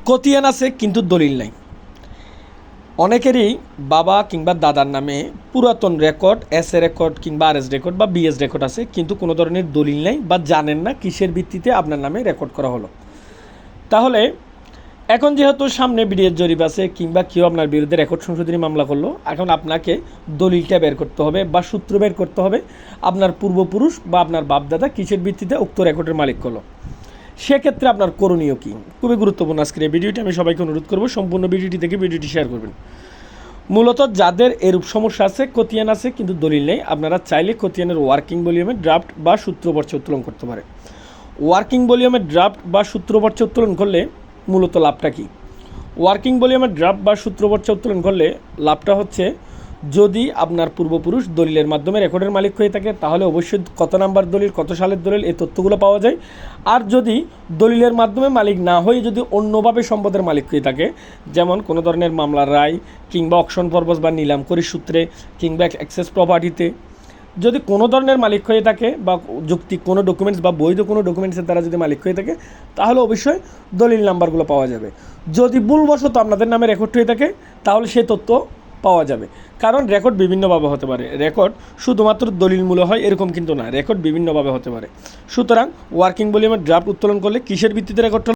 খতিয়ান আছে কিন্তু দলিল নাই। অনেকেরই বাবা কিংবা দাদার নামে পুরাতন রেকর্ড, এস এ রেকর্ড কিংবা আর এস রেকর্ড বা বিএস রেকর্ড আছে, কিন্তু কোনো ধরনের দলিল নাই বা জানেন না কিসের ভিত্তিতে আপনার নামে রেকর্ড করা হলো। তাহলে এখন যেহেতু সামনে বিডিএর জরিপ আছে কিংবা কেউ আপনার বিরুদ্ধে রেকর্ড সংশোধনী মামলা করলো, এখন আপনাকে দলিলটা বের করতে হবে বা সূত্র বের করতে হবে আপনার পূর্বপুরুষ বা আপনার বাপদাদা কিসের ভিত্তিতে উক্ত রেকর্ডের মালিক করলো। সেক্ষেত্রে আপনার করণীয় কী, খুবই গুরুত্বপূর্ণ আজকের এই ভিডিওটি। আমি সবাইকে অনুরোধ করবো সম্পূর্ণ ভিডিওটি থেকে ভিডিওটি শেয়ার করবেন। মূলত যাদের এরূপ সমস্যা আছে, খতিয়ান আছে কিন্তু দলিল নেই, আপনারা চাইলে খতিয়ানের ওয়ার্কিং ভলিউমের ড্রাফট বা সূত্রপর্চা উত্তোলন করতে পারে। ওয়ার্কিং ভলিউমের ড্রাফট বা সূত্রপর্চা উত্তোলন করলে মূলত লাভটা কী? ওয়ার্কিং ভলিউমের ড্রাফট বা সূত্রপর্চা উত্তোলন করলে লাভটা হচ্ছে, যদি আপনার পূর্বপুরুষ দলিলের মাধ্যমে রেকর্ডের মালিক হয়ে থাকে তাহলে অবশ্যই কত নাম্বার দলিল, কত সালের দলিল, এই তথ্যগুলো পাওয়া যায়। আর যদি দলিলের মাধ্যমে মালিক না হয়ে যদি অন্যভাবে সম্পদের মালিক হয়ে থাকে, যেমন কোনো ধরনের মামলার রায় কিংবা অকশন পর্বস বা নিলামকরি সূত্রে কিংবা অ্যাক্সেস প্রপার্টিতে যদি কোনো ধরনের মালিক হয়ে থাকে বা যৌক্তিক কোনো ডকুমেন্টস বা বৈধ কোনো ডকুমেন্টসের দ্বারা যদি মালিক হয়ে থাকে, তাহলে অবশ্যই দলিল নাম্বারগুলো পাওয়া যাবে। যদি ভুলবশত আপনাদের নামে রেকর্ড হয়ে থাকে তাহলে সেই তথ্য পাওয়া যাবে। কারণ রেকর্ড বিভিন্নভাবে হতে পারে, রেকর্ড শুধুমাত্র দলিলমূলক হয় এরকম কিন্তু না, রেকর্ড বিভিন্নভাবে হতে পারে। সুতরাং ওয়ার্কিং ভলিউমের ড্রাফট উত্তোলন করলে কিসের ভিত্তিতে রেকর্ড